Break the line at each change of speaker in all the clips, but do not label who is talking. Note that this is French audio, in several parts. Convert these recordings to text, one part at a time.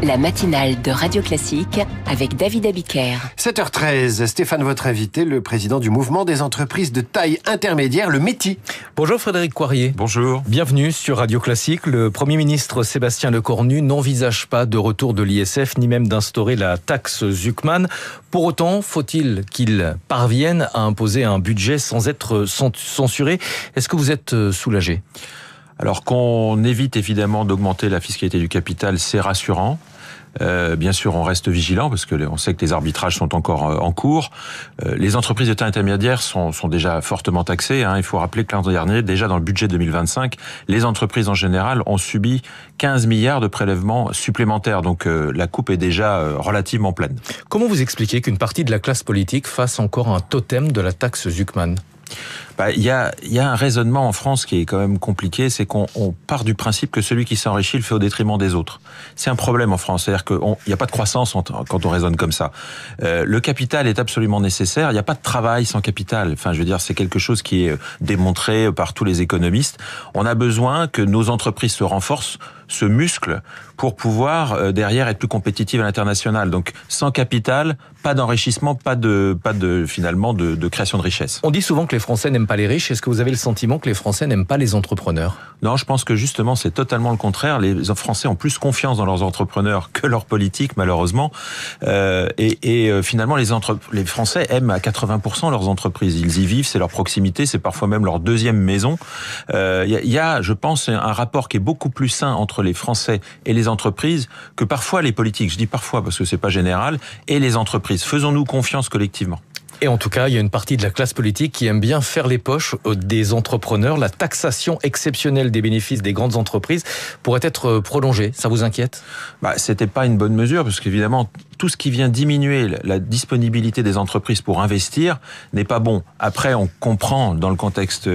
La matinale de Radio Classique avec David Abiker.
7h13, Stéphane, votre invité, le président du mouvement des entreprises de taille intermédiaire, le METI.
Bonjour Frédéric Coirier.
Bonjour.
Bienvenue sur Radio Classique. Le Premier ministre Sébastien Lecornu n'envisage pas de retour de l'ISF, ni même d'instaurer la taxe Zuckman. Pour autant, faut-il qu'il parvienne à imposer un budget sans être censuré? Est-ce que vous êtes soulagé?
Alors qu'on évite évidemment d'augmenter la fiscalité du capital, c'est rassurant. Bien sûr, on reste vigilant parce que on sait que les arbitrages sont encore en cours. Les entreprises de taille intermédiaire sont déjà fortement taxées. Il faut rappeler que l'an dernier, déjà dans le budget 2025, les entreprises en général ont subi 15 milliards de prélèvements supplémentaires. Donc la coupe est déjà relativement pleine.
Comment vous expliquez qu'une partie de la classe politique fasse encore un totem de la taxe Zuckman ?
Il y a un raisonnement en France qui est quand même compliqué, c'est qu'on part du principe que celui qui s'enrichit le fait au détriment des autres. C'est un problème en France, c'est-à-dire qu'il n'y a pas de croissance quand on raisonne comme ça. Le capital est absolument nécessaire, il n'y a pas de travail sans capital. Enfin, je veux dire, c'est quelque chose qui est démontré par tous les économistes. On a besoin que nos entreprises se renforcent, se musclent pour pouvoir derrière être plus compétitives à l'international. Donc, sans capital, pas d'enrichissement, pas de finalement de création de richesse.
On dit souvent que les Français n'aiment pas les riches. Est-ce que vous avez le sentiment que les Français n'aiment pas les entrepreneurs?
Non, je pense que justement c'est totalement le contraire. Les Français ont plus confiance dans leurs entrepreneurs que leurs politiques, malheureusement. Finalement, les Français aiment à 80% leurs entreprises. Ils y vivent, c'est leur proximité, c'est parfois même leur deuxième maison. Il y a, je pense, un rapport qui est beaucoup plus sain entre les Français et les entreprises que parfois les politiques. Je dis parfois parce que c'est pas général, et les entreprises. Faisons-nous confiance collectivement.
Et en tout cas, il y a une partie de la classe politique qui aime bien faire les poches des entrepreneurs. La taxation exceptionnelle des bénéfices des grandes entreprises pourrait être prolongée. Ça vous inquiète?
C'était pas une bonne mesure parce qu'évidemment, tout ce qui vient diminuer la disponibilité des entreprises pour investir n'est pas bon. Après, on comprend dans le contexte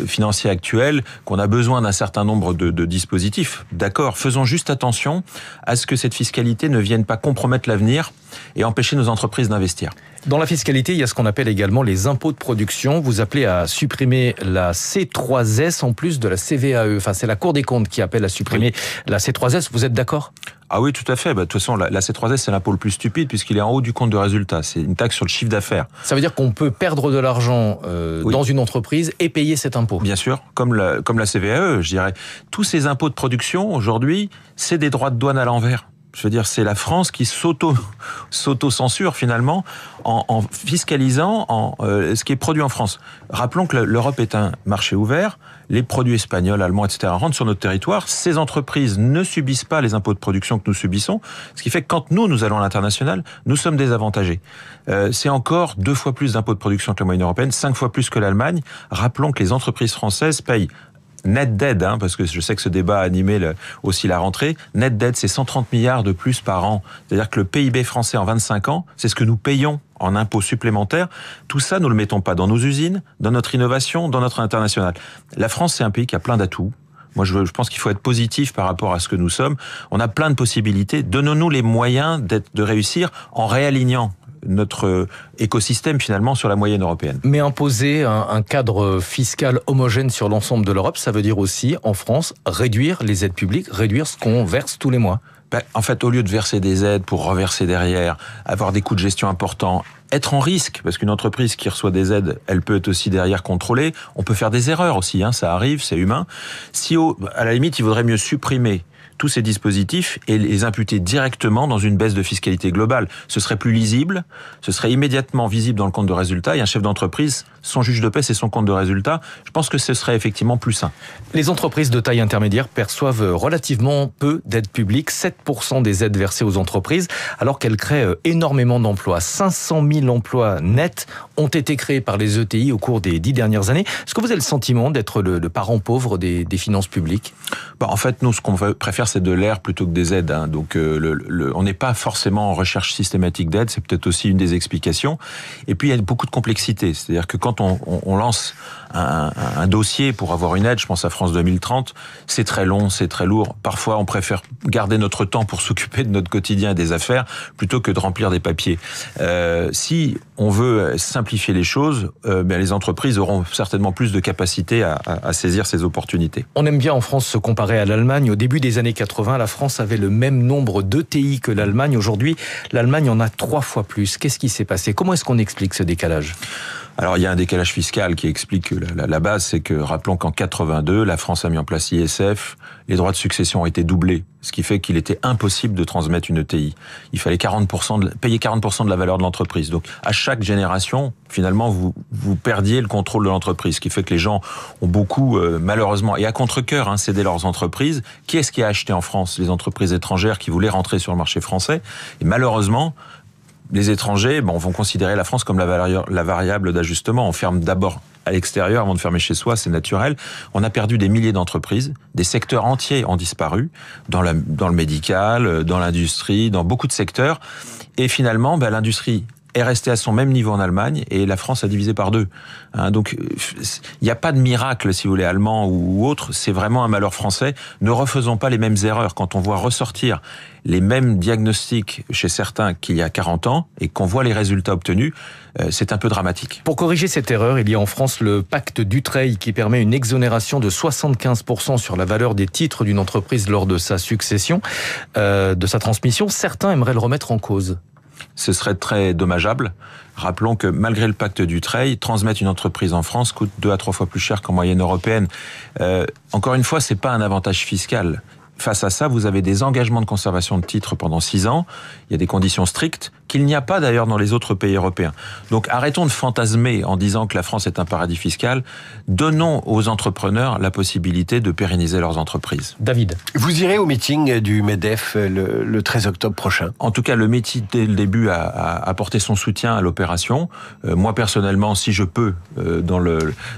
financier actuel qu'on a besoin d'un certain nombre de dispositifs. D'accord, faisons juste attention à ce que cette fiscalité ne vienne pas compromettre l'avenir et empêcher nos entreprises d'investir.
Dans la fiscalité, il y a ce qu'on appelle également les impôts de production. Vous appelez à supprimer la C3S en plus de la CVAE. Enfin, c'est la Cour des comptes qui appelle à supprimer la C3S. Vous êtes d'accord ?
Ah oui, tout à fait. De toute façon, la C3S, c'est l'impôt le plus stupide puisqu'il est en haut du compte de résultat. C'est une taxe sur le chiffre d'affaires.
Ça veut dire qu'on peut perdre de l'argent dans une entreprise et payer cet impôt.
Bien sûr, comme la CVAE, je dirais. Tous ces impôts de production, aujourd'hui, c'est des droits de douane à l'envers. Je veux dire, c'est la France qui s'auto-censure finalement en fiscalisant ce qui est produit en France. Rappelons que l'Europe est un marché ouvert. Les produits espagnols, allemands, etc. rentrent sur notre territoire. Ces entreprises ne subissent pas les impôts de production que nous subissons. Ce qui fait que quand nous allons à l'international, nous sommes désavantagés. C'est encore 2 fois plus d'impôts de production que la moyenne européenne, 5 fois plus que l'Allemagne. Rappelons que les entreprises françaises payent net dead, parce que je sais que ce débat a animé aussi la rentrée. Net dead, c'est 130 milliards de plus par an. C'est-à-dire que le PIB français en 25 ans, c'est ce que nous payons en impôts supplémentaires. Tout ça, nous ne le mettons pas dans nos usines, dans notre innovation, dans notre international. La France, c'est un pays qui a plein d'atouts. Moi, je pense qu'il faut être positif par rapport à ce que nous sommes. On a plein de possibilités. Donnons-nous les moyens de réussir en réalignant notre écosystème finalement sur la moyenne européenne.
Mais imposer un cadre fiscal homogène sur l'ensemble de l'Europe, ça veut dire aussi, en France, réduire les aides publiques, réduire ce qu'on verse tous les mois.
En fait, au lieu de verser des aides pour reverser derrière, avoir des coûts de gestion importants, être en risque, parce qu'une entreprise qui reçoit des aides, elle peut être aussi derrière contrôlée. On peut faire des erreurs aussi, ça arrive, c'est humain. Si à la limite, il vaudrait mieux supprimer tous ces dispositifs et les imputer directement dans une baisse de fiscalité globale. Ce serait plus lisible, ce serait immédiatement visible dans le compte de résultat, et un chef d'entreprise, son juge de paie, c'est son compte de résultat. Je pense que ce serait effectivement plus sain.
Les entreprises de taille intermédiaire perçoivent relativement peu d'aides publiques, 7% des aides versées aux entreprises, alors qu'elles créent énormément d'emplois. 500 000 emplois nets ont été créés par les ETI au cours des 10 dernières années. Est-ce que vous avez le sentiment d'être le parent pauvre des finances publiques ?
En fait, nous, ce qu'on préfère, c'est de l'air plutôt que des aides. Donc, on n'est pas forcément en recherche systématique d'aide. C'est peut-être aussi une des explications. Et puis, il y a beaucoup de complexité. C'est-à-dire que quand on lance un dossier pour avoir une aide, je pense à France 2030, c'est très long, c'est très lourd. Parfois, on préfère garder notre temps pour s'occuper de notre quotidien et des affaires plutôt que de remplir des papiers. Si on veut simplifier les choses, les entreprises auront certainement plus de capacité à saisir ces opportunités.
On aime bien en France se comparer à l'Allemagne. Au début des années 80, la France avait le même nombre d'ETI que l'Allemagne. Aujourd'hui, l'Allemagne en a 3 fois plus. Qu'est-ce qui s'est passé? Comment est-ce qu'on explique ce décalage?
Alors, il y a un décalage fiscal qui explique que la base, c'est que, rappelons qu'en 82, la France a mis en place l'ISF, les droits de succession ont été doublés, ce qui fait qu'il était impossible de transmettre une ETI. Il fallait payer 40% de la valeur de l'entreprise. Donc, à chaque génération, finalement, vous perdiez le contrôle de l'entreprise, ce qui fait que les gens ont beaucoup, malheureusement, et à contre-cœur, cédé leurs entreprises. Qui est-ce qui a acheté en France? Les entreprises étrangères qui voulaient rentrer sur le marché français. Et malheureusement, les étrangers vont considérer la France comme la variable d'ajustement. On ferme d'abord à l'extérieur avant de fermer chez soi, c'est naturel. On a perdu des milliers d'entreprises, des secteurs entiers ont disparu, dans le médical, dans l'industrie, dans beaucoup de secteurs. Et finalement, l'industrie est restée à son même niveau en Allemagne et la France a divisé par 2. Donc, il n'y a pas de miracle, si vous voulez, allemand ou autre. C'est vraiment un malheur français. Ne refaisons pas les mêmes erreurs. Quand on voit ressortir les mêmes diagnostics chez certains qu'il y a 40 ans et qu'on voit les résultats obtenus, c'est un peu dramatique.
Pour corriger cette erreur, il y a en France le pacte Dutreil qui permet une exonération de 75% sur la valeur des titres d'une entreprise lors de sa succession, de sa transmission. Certains aimeraient le remettre en cause.
Ce serait très dommageable. Rappelons que malgré le pacte Dutreil, transmettre une entreprise en France coûte 2 à 3 fois plus cher qu'en moyenne européenne. Encore une fois, c'est pas un avantage fiscal. Face à ça, vous avez des engagements de conservation de titres pendant 6 ans. Il y a des conditions strictes qu'il n'y a pas d'ailleurs dans les autres pays européens. Donc arrêtons de fantasmer en disant que la France est un paradis fiscal. Donnons aux entrepreneurs la possibilité de pérenniser leurs entreprises.
David.
Vous irez au meeting du MEDEF le 13 octobre prochain?
En tout cas, le métier, dès le début, a apporté son soutien à l'opération. Moi, personnellement, si je peux, dans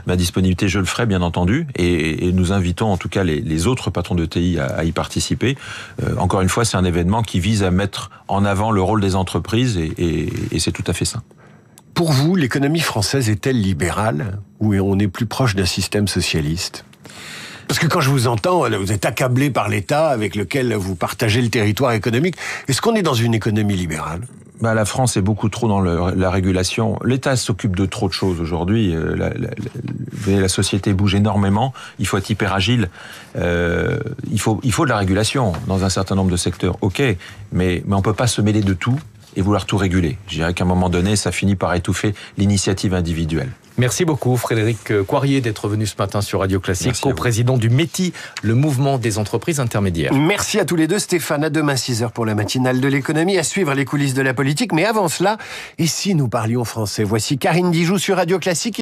ma disponibilité, je le ferai, bien entendu. Et nous invitons, en tout cas, les autres patrons de TI à y participer. Encore une fois, c'est un événement qui vise à mettre en avant le rôle des entreprises et c'est tout à fait ça.
Pour vous, l'économie française est-elle libérale ou on est plus proche d'un système socialiste? Parce que quand je vous entends, vous êtes accablé par l'État avec lequel vous partagez le territoire économique. Est-ce qu'on est dans une économie libérale?
La France est beaucoup trop dans la régulation. L'État s'occupe de trop de choses aujourd'hui. La société bouge énormément. Il faut être hyper agile. Il faut de la régulation dans un certain nombre de secteurs. Ok, mais on peut pas se mêler de tout et vouloir tout réguler. Je dirais qu'à un moment donné, ça finit par étouffer l'initiative individuelle.
Merci beaucoup Frédéric Coirier d'être venu ce matin sur Radio Classique, co-président du METI, le mouvement des entreprises intermédiaires.
Merci à tous les deux. Stéphane, à demain 6h pour la matinale de l'économie, à suivre les coulisses de la politique. Mais avant cela, et si nous parlions français? Voici Karine Dijoux sur Radio Classique.